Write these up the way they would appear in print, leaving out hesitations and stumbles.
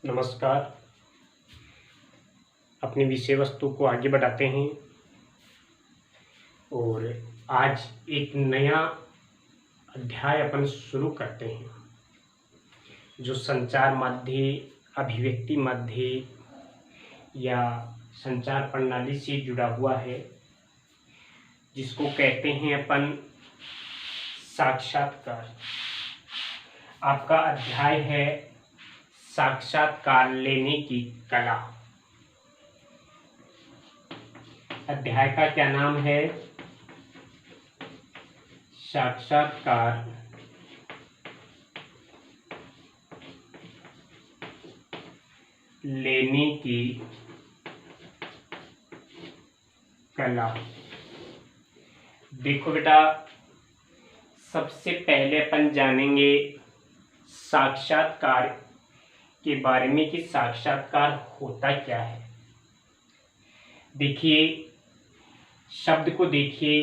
नमस्कार। अपनी विषय वस्तु को आगे बढ़ाते हैं और आज एक नया अध्याय अपन शुरू करते हैं जो संचार माध्य, अभिव्यक्ति माध्य या संचार प्रणाली से जुड़ा हुआ है, जिसको कहते हैं अपन साक्षात्कार। आपका अध्याय है साक्षात्कार लेने की कला। अध्याय का क्या नाम है? साक्षात्कार लेने की कला। देखो बेटा, सबसे पहले अपन जानेंगे साक्षात्कार के बारे में कि साक्षात्कार होता क्या है। देखिए, शब्द को देखिए,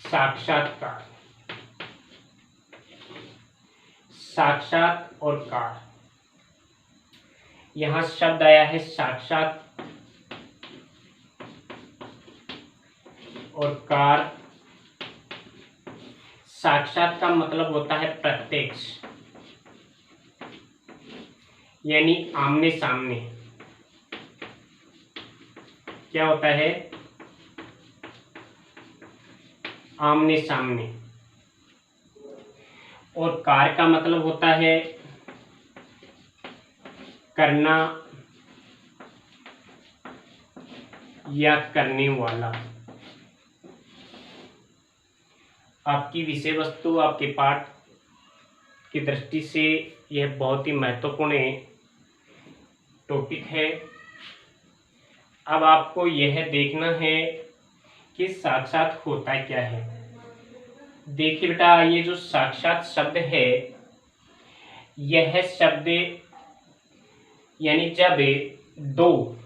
साक्षात्कार, साक्षात और कार। यहां शब्द आया है साक्षात और कार। साक्षात का मतलब होता है प्रत्यक्ष, यानी आमने सामने। क्या होता है? आमने सामने। और कार का मतलब होता है करना या करने वाला। आपकी विषय वस्तु, आपके पाठ की दृष्टि से यह बहुत ही महत्वपूर्ण टॉपिक है। अब आपको यह देखना है कि साक्षात होता क्या है। देखिए बेटा, ये जो साक्षात शब्द है, यह शब्द यानी जब दो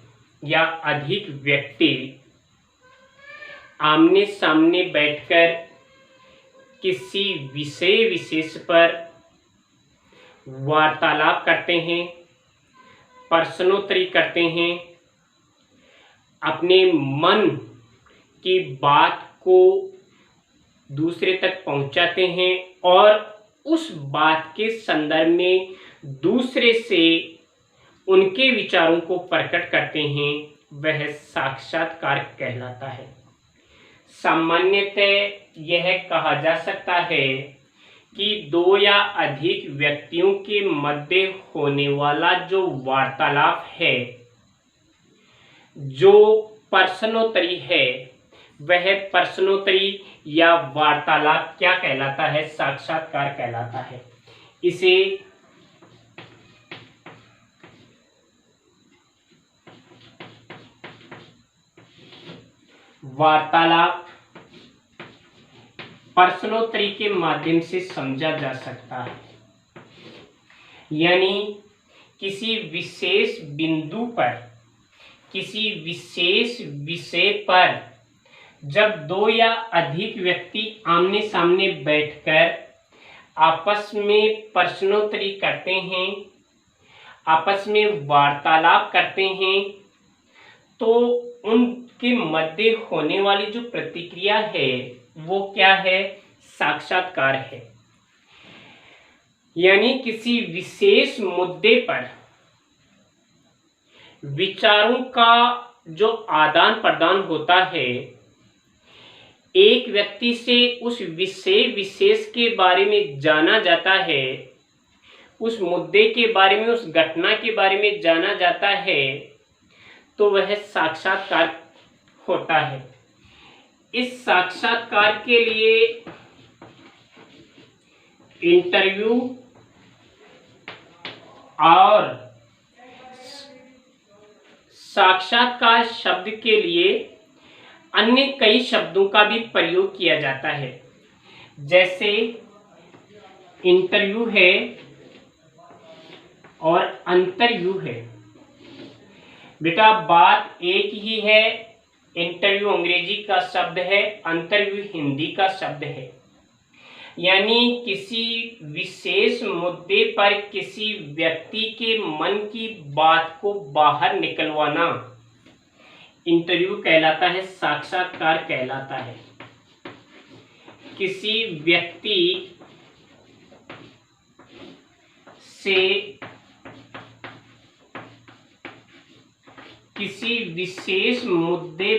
या अधिक व्यक्ति आमने सामने बैठकर किसी विषय विशेष पर वार्तालाप करते हैं, प्रश्नोत्तरी करते हैं, अपने मन की बात को दूसरे तक पहुंचाते हैं और उस बात के संदर्भ में दूसरे से उनके विचारों को प्रकट करते हैं, वह साक्षात्कार कहलाता है। सामान्यतः यह कहा जा सकता है कि दो या अधिक व्यक्तियों के मध्य होने वाला जो वार्तालाप है, जो प्रश्नोत्तरी है, वह प्रश्नोत्तरी या वार्तालाप क्या कहलाता है? साक्षात्कार कहलाता है। इसे वार्तालाप प्रश्नोत्तरी के माध्यम से समझा जा सकता है। यानी किसी विशेष बिंदु पर, किसी विशेष विषय पर जब दो या अधिक व्यक्ति आमने सामने बैठकर आपस में प्रश्नोत्तरी करते हैं, आपस में वार्तालाप करते हैं, तो उनके मध्य होने वाली जो प्रतिक्रिया है वो क्या है? साक्षात्कार है। यानी किसी विशेष मुद्दे पर विचारों का जो आदान प्रदान होता है, एक व्यक्ति से उस विषय विशेष के बारे में जाना जाता है, उस मुद्दे के बारे में, उस घटना के बारे में जाना जाता है, तो वह साक्षात्कार होता है। इस साक्षात्कार के लिए इंटरव्यू और साक्षात्कार शब्द के लिए अन्य कई शब्दों का भी प्रयोग किया जाता है। जैसे इंटरव्यू है और अंतरव्यू है। बेटा, बात एक ही है। इंटरव्यू अंग्रेजी का शब्द है, अंतरव्यू हिंदी का शब्द है। यानी किसी विशेष मुद्दे पर किसी व्यक्ति के मन की बात को बाहर निकलवाना इंटरव्यू कहलाता है, साक्षात्कार कहलाता है। किसी व्यक्ति से किसी विशेष मुद्दे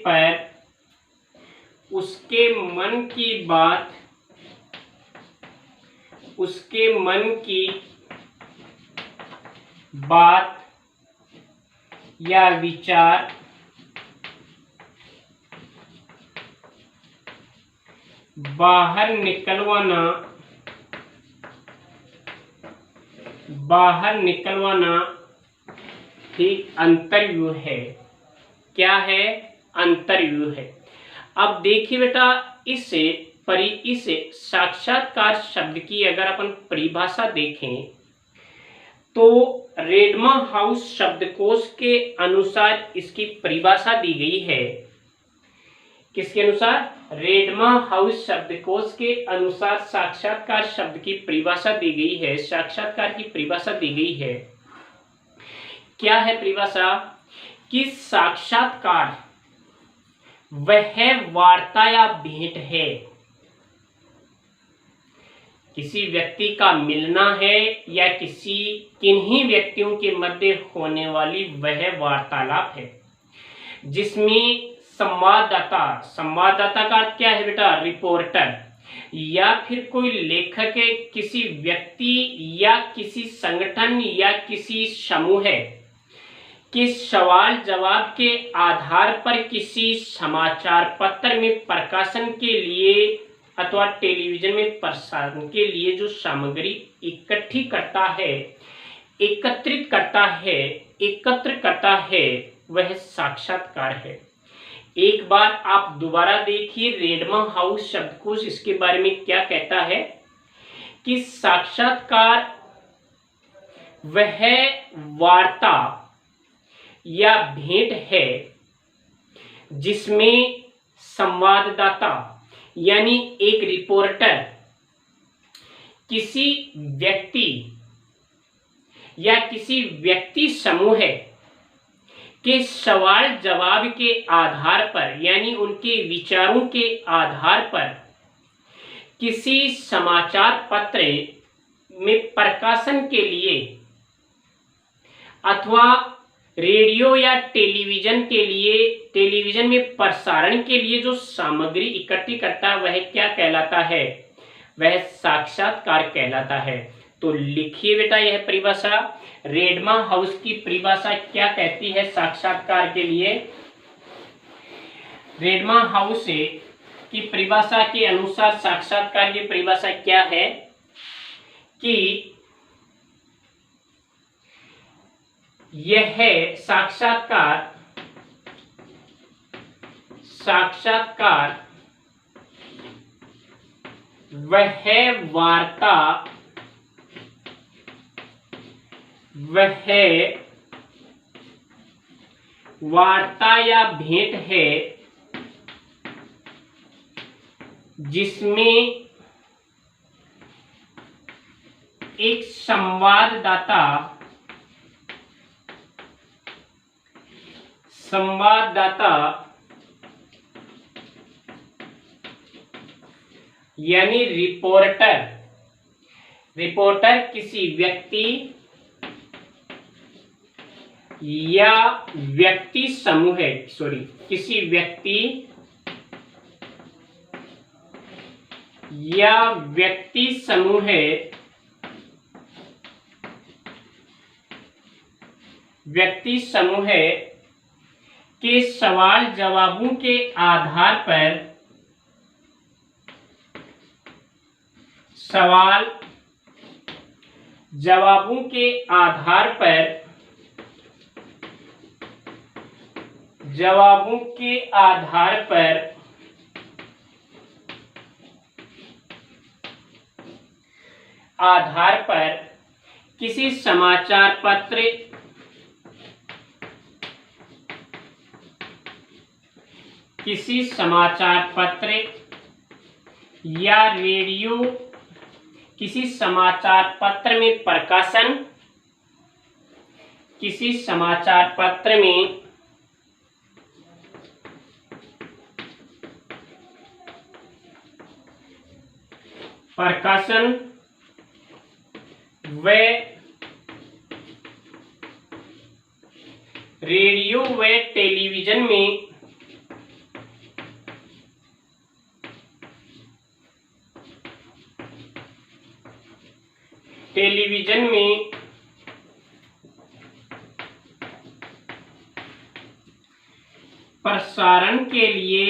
पर उसके मन की बात या विचार बाहर निकलवाना ठीक अंतर्व्यू है। क्या है? अंतर्व्यू है। अब देखिए बेटा, इस साक्षात्कार शब्द की अगर अपन परिभाषा देखें तो रेडमा हाउस शब्दकोश के अनुसार इसकी परिभाषा दी गई है। किसके अनुसार? रेडमा हाउस शब्दकोश के अनुसार साक्षात्कार शब्द की परिभाषा दी गई है। साक्षात्कार की परिभाषा दी गई है। क्या है परिभाषा? कि साक्षात्कार वह वार्ता या भेंट है, किसी व्यक्ति का मिलना है या किन्हीं व्यक्तियों के मध्य होने वाली वह वार्तालाप है जिसमें संवाददाता का अर्थ क्या है बेटा? रिपोर्टर, या फिर कोई लेखक है, किसी व्यक्ति या किसी संगठन या किसी समूह के सवाल जवाब के आधार पर किसी समाचार पत्र में प्रकाशन के लिए अथवा टेलीविजन में प्रसारण के लिए जो सामग्री एकत्र करता है वह साक्षात्कार है। एक बार आप दोबारा देखिए, रेडमा हाउस शब्दकोश इसके बारे में क्या कहता है कि साक्षात्कार वह वार्ता या भेंट है जिसमें संवाददाता यानी एक रिपोर्टर किसी व्यक्ति या किसी व्यक्ति समूह के सवाल जवाब के आधार पर यानी उनके विचारों के आधार पर किसी समाचार पत्र में प्रकाशन के लिए अथवा रेडियो या टेलीविजन में प्रसारण के लिए जो सामग्री इकट्ठी करता है वह क्या कहलाता है? वह साक्षात्कार कहलाता है। तो लिखिए बेटा यह परिभाषा, रेडमा हाउस की परिभाषा क्या कहती है साक्षात्कार के लिए। रेडमा हाउस की परिभाषा के अनुसार साक्षात्कार की परिभाषा क्या है कि यह है साक्षात्कार वह वार्ता या भेंट है जिसमें एक संवाददाता यानी रिपोर्टर किसी व्यक्ति या व्यक्ति समूह किसी व्यक्ति या व्यक्ति समूह के सवाल जवाबों के आधार पर किसी समाचार पत्र किसी समाचार पत्र या रेडियो, किसी समाचार पत्र में प्रकाशन, किसी समाचार पत्र में प्रकाशन व रेडियो व टेलीविजन में प्रसारण के लिए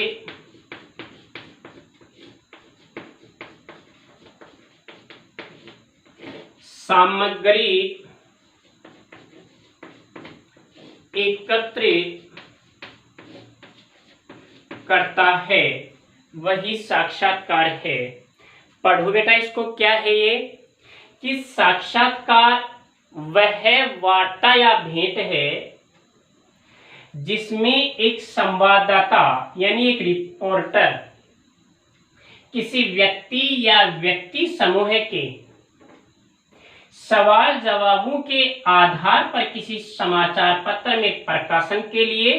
सामग्री एकत्रित करता है, वही साक्षात्कार है। पढ़ो बेटा इसको, क्या है ये कि साक्षात्कार वह वार्ता या भेंट है जिसमें एक संवाददाता यानी एक रिपोर्टर किसी व्यक्ति या व्यक्ति समूह के सवाल जवाबों के आधार पर किसी समाचार पत्र में प्रकाशन के लिए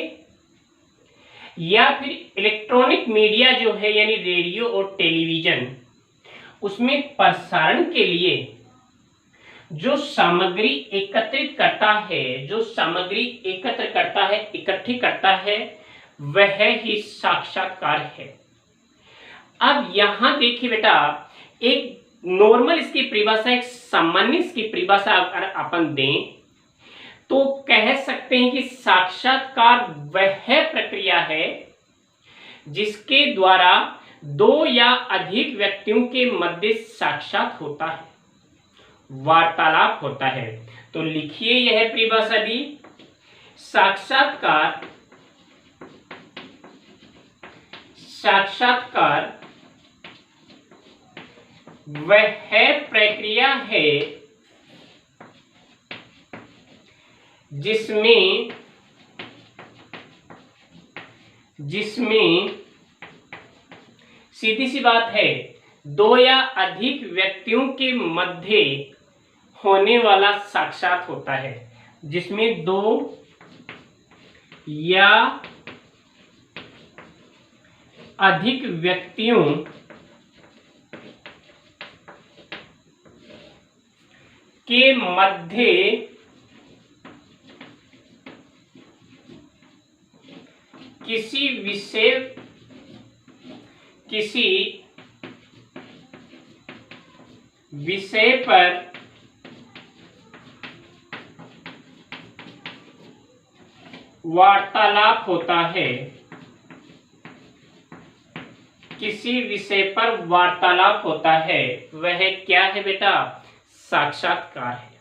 या फिर इलेक्ट्रॉनिक मीडिया जो है यानी रेडियो और टेलीविजन उसमें प्रसारण के लिए जो सामग्री एकत्रित करता है, जो सामग्री एकत्र करता है, इकट्ठी करता है, वह ही साक्षात्कार है। अब यहां देखिए बेटा, एक नॉर्मल इसकी परिभाषा, एक सामान्य इसकी परिभाषा अगर अपन दें तो कह सकते हैं कि साक्षात्कार वह प्रक्रिया है जिसके द्वारा दो या अधिक व्यक्तियों के मध्य साक्षात होता है, वार्तालाप होता है। तो लिखिए यह परिभाषा भी, साक्षात्कार वह प्रक्रिया है जिसमें सीधी सी बात है, दो या अधिक व्यक्तियों के मध्य होने वाला साक्षात होता है, जिसमें दो या अधिक व्यक्तियों के मध्य किसी विषय पर वार्तालाप होता है, किसी विषय पर वार्तालाप होता है, वह क्या है बेटा? साक्षात्कार है।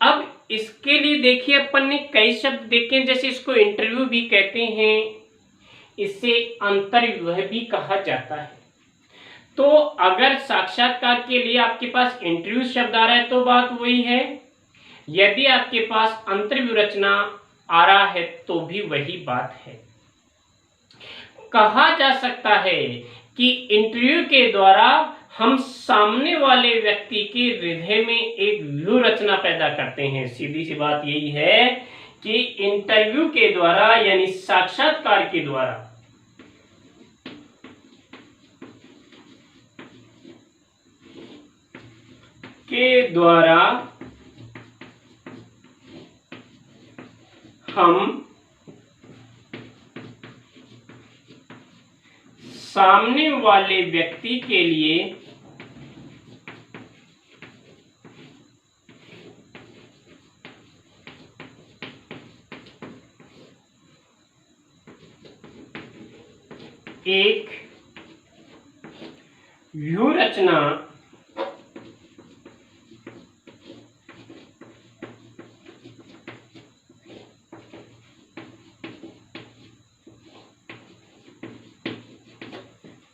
अब इसके लिए देखिए अपन ने कई शब्द देखे, जैसे इसको इंटरव्यू भी कहते हैं, इसे अंतर्व्यूह भी कहा जाता है। तो अगर साक्षात्कार के लिए आपके पास इंटरव्यू शब्द आ रहा है तो बात वही है, यदि आपके पास अंतर्व्यू रचना आ रहा है तो भी वही बात है। कहा जा सकता है कि इंटरव्यू के द्वारा हम सामने वाले व्यक्ति के हृदय में एक व्यू रचना पैदा करते हैं। सीधी सी बात यही है कि इंटरव्यू के द्वारा यानी साक्षात्कार के द्वारा हम सामने वाले व्यक्ति के लिए एक व्यू रचना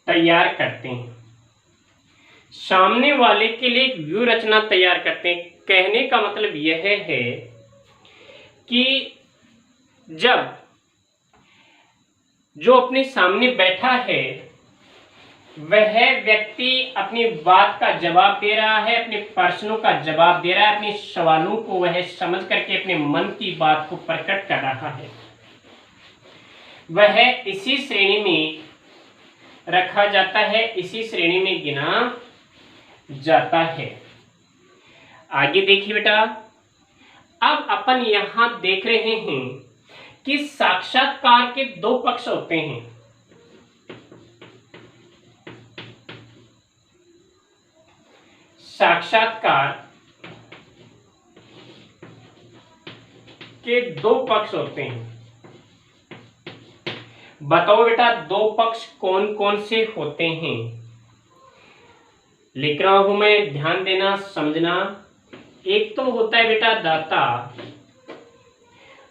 तैयार करते हैं, सामने वाले के लिए एक व्यू रचना तैयार करते हैं। कहने का मतलब यह है कि जब जो अपने सामने बैठा है वह व्यक्ति अपनी बात का जवाब दे रहा है, अपने प्रश्नों का जवाब दे रहा है, अपने सवालों को वह समझ करके अपने मन की बात को प्रकट कर रहा है। वह इसी श्रेणी में रखा जाता है, इसी श्रेणी में गिना जाता है। आगे देखिए बेटा, अब अपन यहां देख रहे हैं कि साक्षात्कार के दो पक्ष होते हैं। साक्षात्कार के दो पक्ष होते हैं। बताओ बेटा दो पक्ष कौन कौन से होते हैं? लिख रहा हूं मैं, ध्यान देना, समझना। एक तो होता है बेटा दाता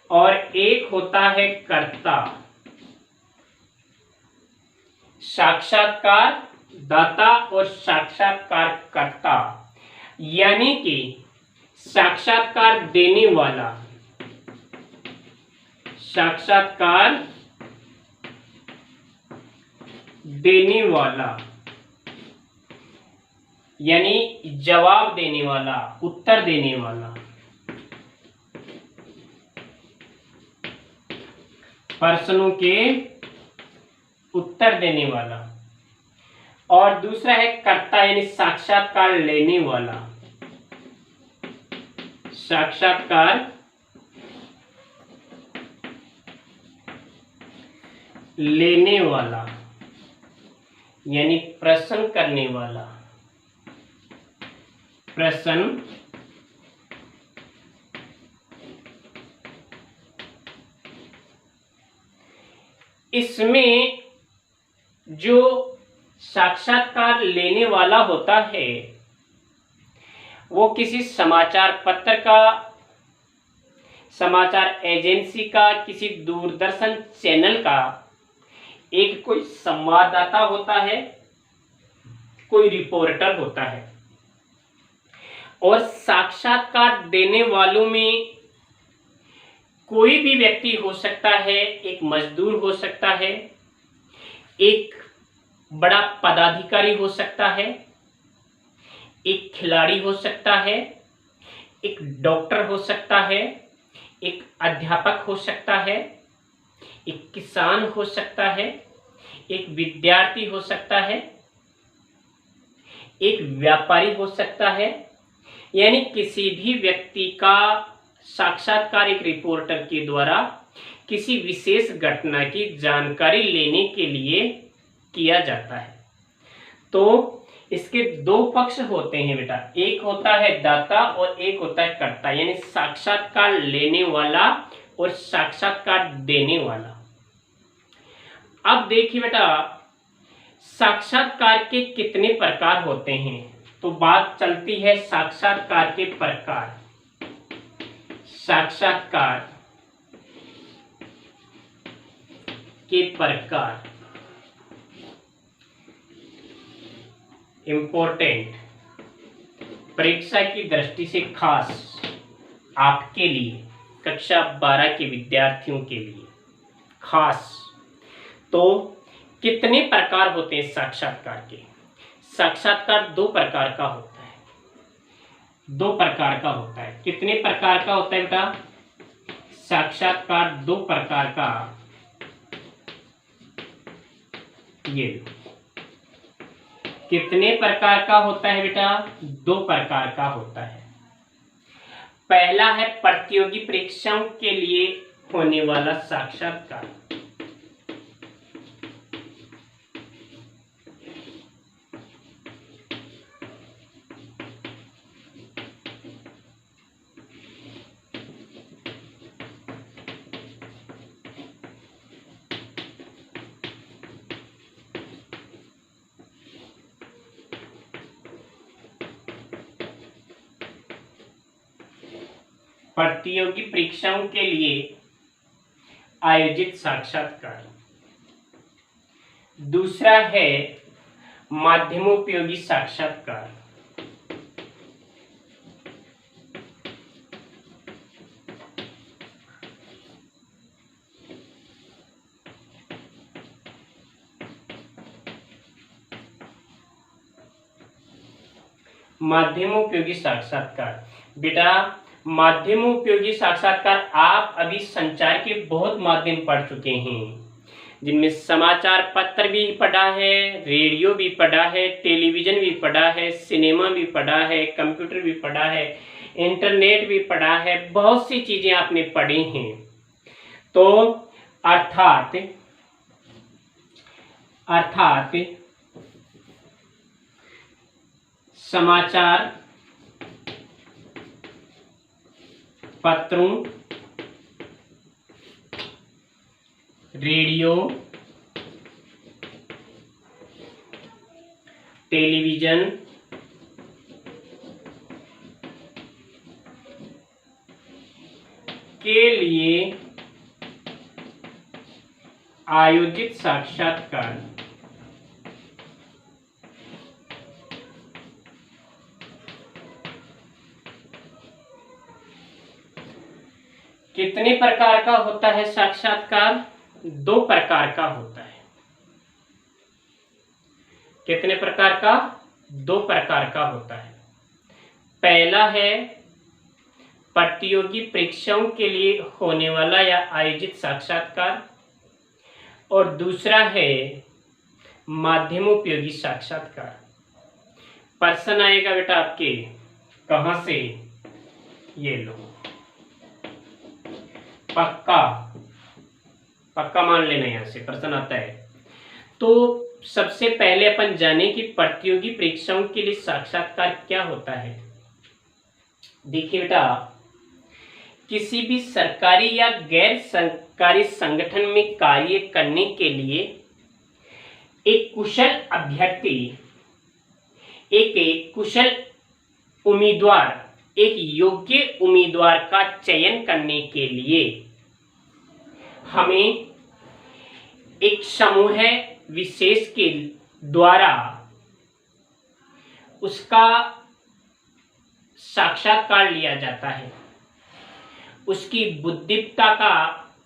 और एक होता है कर्ता। साक्षात्कार दाता और साक्षात्कार कर्ता, यानी कि साक्षात्कार देने वाला, साक्षात्कार देने वाला यानी जवाब देने वाला, उत्तर देने वाला, प्रश्नों के उत्तर देने वाला। और दूसरा है कर्ता यानी साक्षात्कार लेने वाला, साक्षात्कार लेने वाला यानी प्रश्न करने वाला, प्रश्न इसमें जो साक्षात्कार लेने वाला होता है वो किसी समाचार पत्र का, समाचार एजेंसी का, किसी दूरदर्शन चैनल का एक कोई संवाददाता होता है, कोई रिपोर्टर होता है। और साक्षात्कार देने वालों में कोई भी व्यक्ति हो सकता है, एक मजदूर हो सकता है, एक बड़ा पदाधिकारी हो सकता है, एक खिलाड़ी हो सकता है, एक डॉक्टर हो सकता है, एक अध्यापक हो सकता है, एक किसान हो सकता है, एक विद्यार्थी हो सकता है, एक व्यापारी हो सकता है। यानी किसी भी व्यक्ति का साक्षात्कार एक रिपोर्टर के द्वारा किसी विशेष घटना की जानकारी लेने के लिए किया जाता है। तो इसके दो पक्ष होते हैं बेटा, एक होता है दाता और एक होता है कर्ता, यानी साक्षात्कार लेने वाला और साक्षात्कार देने वाला। अब देखिए बेटा साक्षात्कार के कितने प्रकार होते हैं, तो बात चलती है साक्षात्कार के प्रकार। साक्षात्कार के प्रकार इंपॉर्टेंट, परीक्षा की दृष्टि से खास आपके लिए, कक्षा 12 के विद्यार्थियों के लिए खास। तो कितने प्रकार होते हैं साक्षात्कार के? साक्षात्कार दो प्रकार का होता है, दो प्रकार का होता है। कितने प्रकार का होता है बेटा? साक्षात्कार दो प्रकार का, ये कितने प्रकार का होता है बेटा? दो प्रकार का होता है। पहला है प्रतियोगी परीक्षाओं के लिए होने वाला साक्षात्कार। प्रतियोगी परीक्षाओं के लिए आयोजित साक्षात्कार। दूसरा है माध्यमोपयोगी साक्षात्कार। माध्यमोपयोगी साक्षात्कार। बेटा माध्यमोपयोगी साक्षात्कार आप अभी संचार के बहुत माध्यम पढ़ चुके हैं, जिनमें समाचार पत्र भी पढ़ा है, रेडियो भी पढ़ा है, टेलीविज़न भी पढ़ा है, सिनेमा भी पढ़ा है, कंप्यूटर भी पढ़ा है, इंटरनेट भी पढ़ा है, बहुत सी चीज़ें आपने पढ़ी हैं। तो अर्थात समाचार पत्रों, रेडियो, टेलीविज़न, के लिए आयोजित साक्षात्कार कितने प्रकार का होता है? साक्षात्कार 2 प्रकार का होता है। कितने प्रकार का? 2 प्रकार का होता है। पहला है प्रतियोगी परीक्षाओं के लिए होने वाला या आयोजित साक्षात्कार, और दूसरा है माध्यमोपयोगी साक्षात्कार। प्रश्न आएगा बेटा आपके, कहां से? ये लो, पक्का मान लेना, यहां से प्रश्न आता है। तो सबसे पहले अपन जाने कि प्रतियोगी परीक्षाओं के लिए साक्षात्कार क्या होता है। देखिए बेटा, किसी भी सरकारी या गैर सरकारी संगठन में कार्य करने के लिए एक कुशल अभ्यर्थी, एक कुशल उम्मीदवार, एक योग्य उम्मीदवार का चयन करने के लिए हमें एक समूह विशेष के द्वारा उसका साक्षात्कार लिया जाता है, उसकी बुद्धिमत्ता का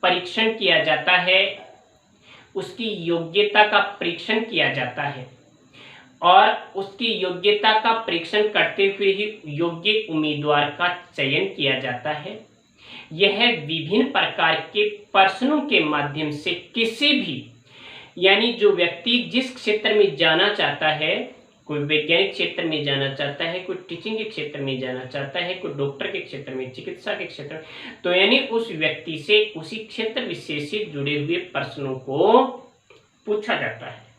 परीक्षण किया जाता है, उसकी योग्यता का परीक्षण किया जाता है, और उसकी योग्यता का परीक्षण करते हुए ही योग्य उम्मीदवार का चयन किया जाता है। यह विभिन्न प्रकार के प्रश्नों के माध्यम से किसी भी, यानी जो व्यक्ति जिस क्षेत्र में जाना चाहता है, कोई वैज्ञानिक क्षेत्र में जाना चाहता है, कोई टीचिंग के क्षेत्र में जाना चाहता है, कोई डॉक्टर के क्षेत्र में, चिकित्सा के क्षेत्र में, तो यानी उस व्यक्ति से उसी क्षेत्र विशेष से जुड़े हुए प्रश्नों को पूछा जाता है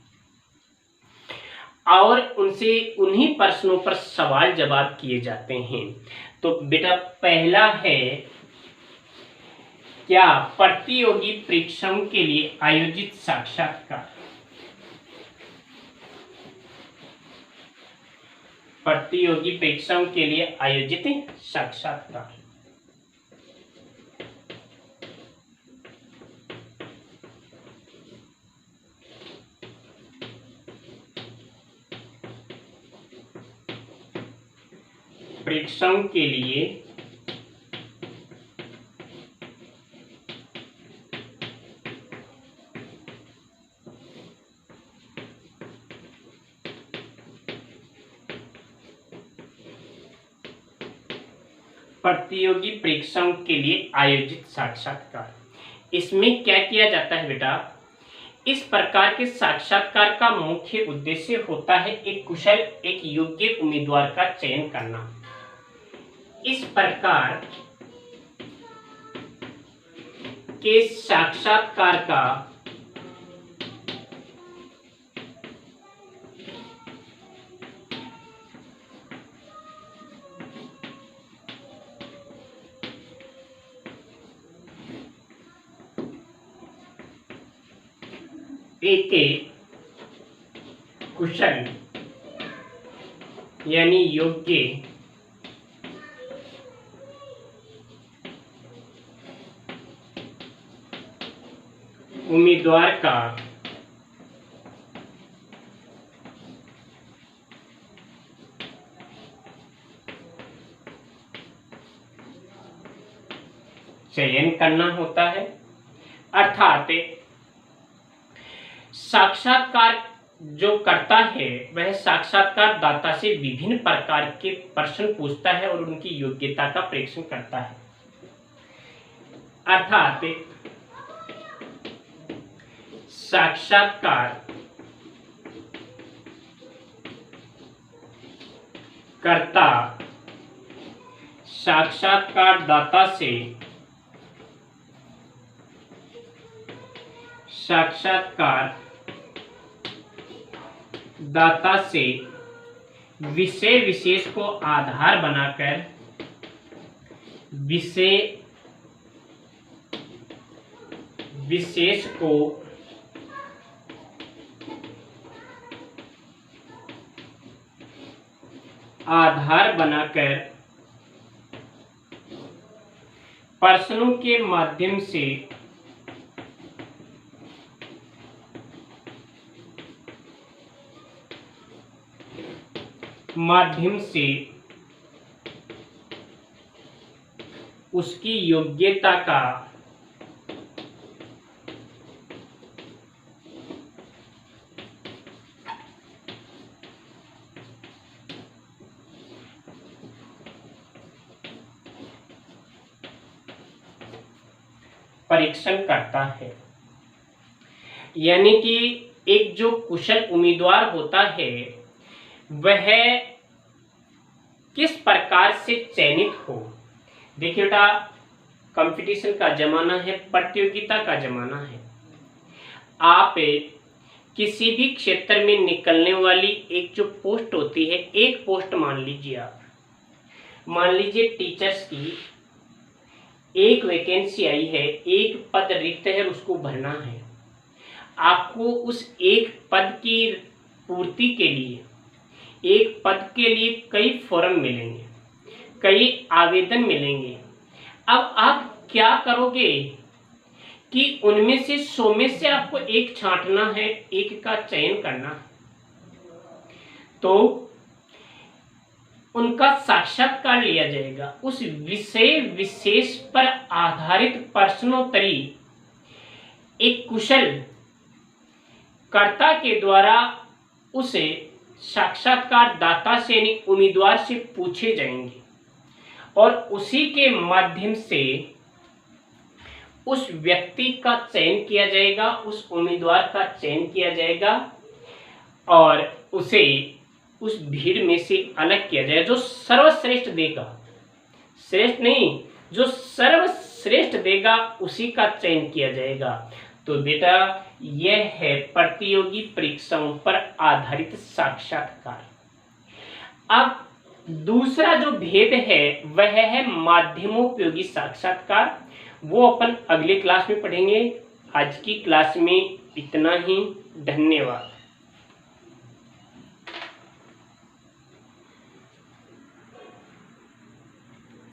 और उनसे उन्हीं प्रश्नों पर सवाल जवाब किए जाते हैं। तो बेटा पहला है क्या? प्रतियोगी परीक्षाओं के लिए आयोजित साक्षात्कार। प्रतियोगी परीक्षाओं के लिए आयोजित साक्षात्कार। परीक्षाओं के लिए प्रतियोगी परीक्षाओं के लिए आयोजित साक्षात्कार। इसमें क्या किया जाता है बेटा? इस प्रकार के साक्षात्कार का मुख्य उद्देश्य होता है एक कुशल, एक योग्य उम्मीदवार का चयन करना। इस प्रकार के साक्षात्कार का एक कुशल यानी योग्य उम्मीदवार का चयन करना होता है। अर्थात साक्षात्कार जो करता है वह साक्षात्कार दाता से विभिन्न प्रकार के प्रश्न पूछता है और उनकी योग्यता का परीक्षण करता है। अर्थात साक्षात्कार कर्ता साक्षात्कार दाता से विषय विशेष को आधार बनाकर विषय विशेष को आधार बनाकर प्रश्नों के माध्यम से उसकी योग्यता का परीक्षण करता है। यानी कि एक जो कुशल उम्मीदवार होता है वह किस प्रकार से चयनित हो। देखिए बेटा, कंपटीशन का जमाना है, प्रतियोगिता का जमाना है। आप किसी भी क्षेत्र में निकलने वाली एक जो पोस्ट होती है, एक पोस्ट मान लीजिए, आप मान लीजिए टीचर्स की एक वैकेंसी आई है, एक पद रिक्त है, उसको भरना है। आपको उस एक पद की पूर्ति के लिए, एक पद के लिए कई फॉर्म मिलेंगे, कई आवेदन मिलेंगे। अब आप क्या करोगे कि उनमें से 100 में से आपको एक छांटना है, एक का चयन करना है। तो उनका साक्षात्कार लिया जाएगा। उस विषय विशेष पर आधारित प्रश्नोत्तरी एक कुशल कर्ता के द्वारा उसे साक्षात्कार दाता से यानी उम्मीदवार से पूछे जाएंगे और उसी के माध्यम से उस व्यक्ति का चयन किया जाएगा, उस उम्मीदवार का चयन किया जाएगा और उसे उस भीड़ में से अलग किया जाएगा। जो सर्वश्रेष्ठ देगा, श्रेष्ठ नहीं, जो सर्वश्रेष्ठ देगा उसी का चयन किया जाएगा। तो बेटा, यह है प्रतियोगी परीक्षाओं पर आधारित साक्षात्कार। अब दूसरा जो भेद है वह है माध्यमोपयोगी साक्षात्कार। वो अपन अगले क्लास में पढ़ेंगे। आज की क्लास में इतना ही। धन्यवाद।